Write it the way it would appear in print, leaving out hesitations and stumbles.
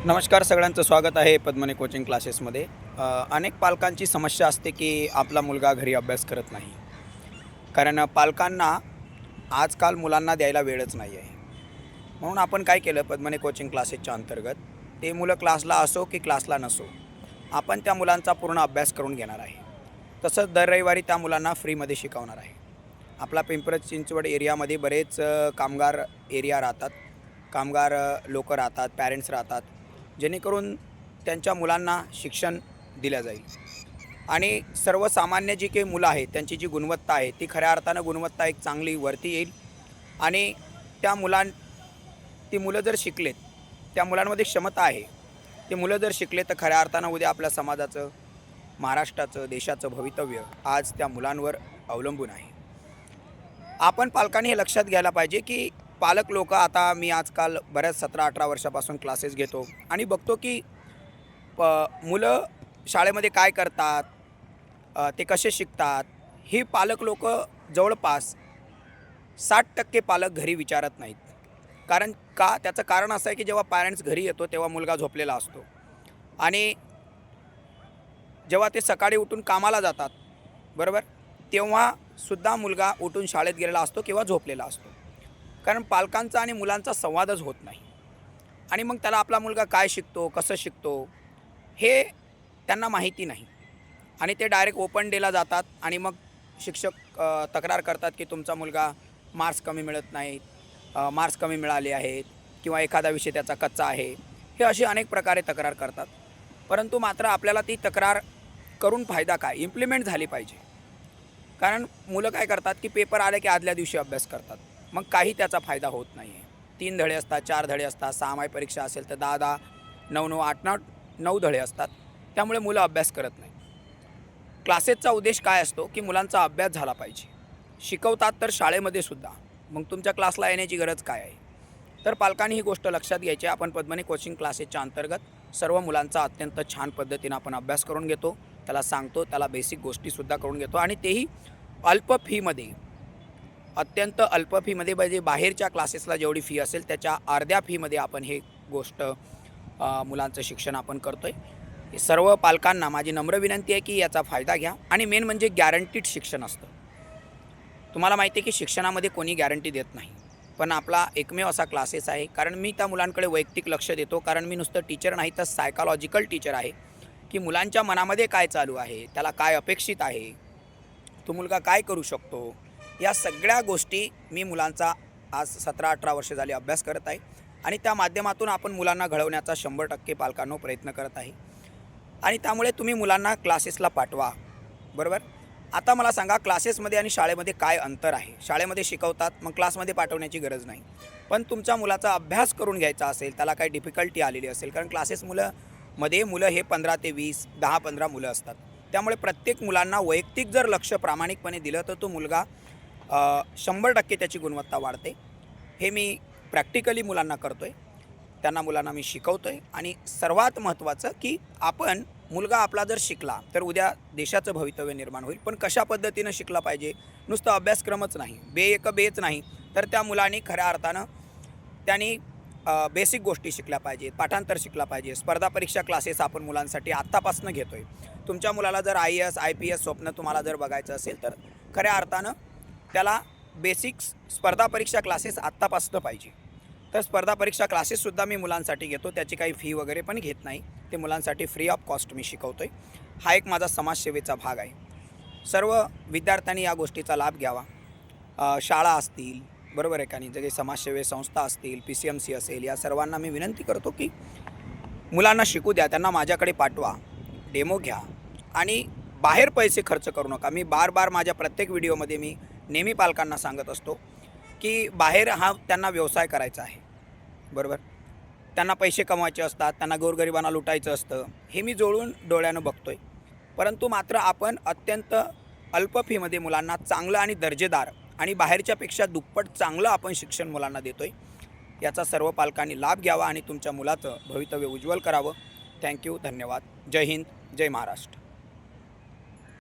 नमस्कार, सगळ्यांचं स्वागत आहे पद्मनी कोचिंग क्लासेसमध्ये. अनेक पालकांची समस्या असते की आपला मुलगा घरी अभ्यास करत नाही. कारण पालकांना आजकाल मुलांना द्यायला वेळच नाही आहे. म्हणून आपण काय केलं, पद्मनी कोचिंग क्लासेसच्या अंतर्गत ते मुलं क्लासला असो की क्लासला नसो, आपण त्या मुलांचा पूर्ण अभ्यास करून घेणार आहे. तसंच दर रविवारी त्या मुलांना फ्रीमध्ये शिकवणार आहे. आपला पिंपरी चिंचवड एरियामध्ये बरेच कामगार एरिया राहतात, कामगार लोकं राहतात, पॅरेंट्स राहतात, जेणेकरून त्यांच्या मुलांना शिक्षण दिलं जाईल आणि सर्वसामान्य जी काही मुलं आहेत त्यांची जी गुणवत्ता आहे ती खऱ्या अर्थानं गुणवत्ता एक चांगली वरती येईल. आणि त्या ती मुलं जर शिकलेत, त्या मुलांमध्ये क्षमता आहे, ते मुलं जर शिकले तर खऱ्या अर्थानं उद्या आपल्या समाजाचं, महाराष्ट्राचं, देशाचं भवितव्य आज त्या मुलांवर अवलंबून आहे. आपण पालकांनी हे लक्षात घ्यायला पाहिजे की पालक लोक, आता मी आजकाल बऱ्याच 17-18 वर्षापासून क्लासेस घेतो आणि बघतो की मुलं शाळेमध्ये काय करतात, ते कसे शिकतात, ही पालक लोक जवळपास 60% पालक घरी विचारत नाहीत. त्याचं कारण असं आहे की जेव्हा पॅरेंट्स घरी येतो तेव्हा मुलगा झोपलेला असतो आणि जेव्हा ते सकाळी उठून कामाला जातात, बरोबर, तेव्हासुद्धा मुलगा उठून शाळेत गेलेला असतो किंवा झोपलेला असतो. कारण पालकांचा आणि मुलांचा संवादच होत नाही. आणि मग त्याला आपला मुलगा काय शिकतो, कसं शिकतो, हे त्यांना माहिती नाही. आणि ते डायरेक्ट ओपन डेला जातात आणि मग शिक्षक तक्रार करतात की तुमचा मुलगा मार्क्स कमी मिळत नाहीत, मार्क्स कमी मिळाले आहेत किंवा एखादा विषय त्याचा कच्चा आहे, हे असे अनेक प्रकारे तक्रार करतात. परंतु मात्र आपल्याला ती तक्रार करून फायदा काय, इम्प्लिमेंट झाली पाहिजे. कारण मुलं काय करतात की पेपर आले की आदल्या दिवशी अभ्यास करतात, मग काही त्याचा फायदा होत नाही आहे. 3 धडे असतात, 4 धडे असतात, 6 परीक्षा असेल तर 10-10, 9-9, 8-8, 9 धडे असतात. त्यामुळे मुलं अभ्यास करत नाही. क्लासेसचा उद्देश काय असतो की मुलांचा अभ्यास झाला पाहिजे. शिकवतात तर शाळेमध्ये सुद्धा, मग तुमच्या क्लासला येण्याची गरज काय आहे. तर पालकांनी ही गोष्ट लक्षात घ्यायची. आपण पद्मनी कोचिंग क्लासेसच्या अंतर्गत सर्व मुलांचा अत्यंत छान पद्धतीनं आपण अभ्यास करून घेतो, त्याला सांगतो, त्याला बेसिक गोष्टीसुद्धा करून घेतो आणि तेही अल्प फीमध्ये, अत्यंत अल्प फीमध्ये. म्हणजे बाहेरच्या क्लासेसला जेवढी फी असेल त्याच्या अर्ध्या फीमध्ये आपण हे गोष्ट मुलांचं शिक्षण आपण करतो आहे. सर्व पालकांना माझी नम्र विनंती आहे की याचा फायदा घ्या. आणि मेन म्हणजे गॅरंटीड शिक्षण असतं. तुम्हाला माहिती आहे की शिक्षणामध्ये कोणी गॅरंटी देत नाही, पण आपला एकमेव असा क्लासेस आहे. कारण मी त्या मुलांकडे वैयक्तिक लक्ष देतो, कारण मी नुसतं टीचर नाही तर सायकॉलॉजिकल टीचर आहे. की मुलांच्या मनामध्ये काय चालू आहे, त्याला काय अपेक्षित आहे, तो मुलगा काय करू शकतो, या सगळ्या गोष्टी मी मुलांचा आज 17-18 वर्ष झाली अभ्यास करत आहे. आणि त्या माध्यमातून आपण मुलांना घडवण्याचा 100% पालकांनो प्रयत्न करत आहे. आणि त्यामुळे तुम्ही मुलांना क्लासेसला पाठवा, बरोबर. आता मला सांगा, क्लासेसमध्ये आणि शाळेमध्ये काय अंतर आहे. शाळेमध्ये शिकवतात, मग क्लासमध्ये पाठवण्याची गरज नाही. पण तुमच्या मुलाचा अभ्यास करून घ्यायचा असेल, त्याला काही डिफिकल्टी आलेली असेल, कारण क्लासेस मुलं हे 15 ते 20, 10-15 मुलं असतात. त्यामुळे प्रत्येक मुलांना वैयक्तिक जर लक्ष प्रामाणिकपणे दिलं तर तो मुलगा 100% त्याची गुणवत्ता वाढते. हे मी प्रॅक्टिकली मुलांना करतो आहे, मुलांना मी शिकवतो आहे. आणि सर्वात महत्त्वाचं की मुलगा आपला जर शिकला तर उद्या देशाचं भवितव्य निर्माण होईल. पण कशा पद्धतीनं शिकला पाहिजे, नुसतं अभ्यासक्रमच नाही, बेच नाही, तर त्या मुलांनी खऱ्या अर्थानं त्यांनी बेसिक गोष्टी शिकल्या पाहिजेत, पाठांतर शिकला पाहिजे. स्पर्धा परीक्षा क्लासेस आपण मुलांसाठी आत्तापासून घेतो आहे. तुमच्या मुलाला जर IAS IPS स्वप्न तुम्हाला जर बघायचं असेल तर खऱ्या अर्थानं त्याला बेसिक्स स्पर्धा परीक्षा क्लासेस आत्तापासून पाहिजे. तर स्पर्धा परीक्षा क्लासेससुद्धा मी मुलांसाठी घेतो, त्याची काही फी वगैरे पण घेत नाही. ते मुलांसाठी फ्री ऑफ कॉस्ट मी शिकवतो आहे. हा एक माझा समाजसेवेचा भाग आहे. सर्व विद्यार्थ्यांनी या गोष्टीचा लाभ घ्यावा. शाळा असतील, बरोबर आहे का नाही, जे काही समाजसेवी संस्था असतील, PCMC असेल, या सर्वांना मी विनंती करतो की मुलांना शिकू द्या, त्यांना माझ्याकडे पाठवा, डेमो घ्या आणि बाहेर पैसे खर्च करू नका. मी बार माझ्या प्रत्येक व्हिडिओमध्ये मी नेहमी पालकांना सांगत असतो की बाहेर हा त्यांना व्यवसाय करायचा आहे, बरोबर. त्यांना पैसे कमवायचे असतात, त्यांना गोरगरिबांना लुटायचं असतं, हे मी डोळ्यानं बघतो आहे. परंतु मात्र आपण अत्यंत अल्प फीमध्ये मुलांना चांगलं आणि दर्जेदार आणि बाहेरच्यापेक्षा दुप्पट चांगलं आपण शिक्षण मुलांना देतो आहे. याचा सर्व पालकांनी लाभ घ्यावा आणि तुमच्या मुलाचं भवितव्य उज्ज्वल करावं. थँक्यू, धन्यवाद. जय हिंद, जय महाराष्ट्र.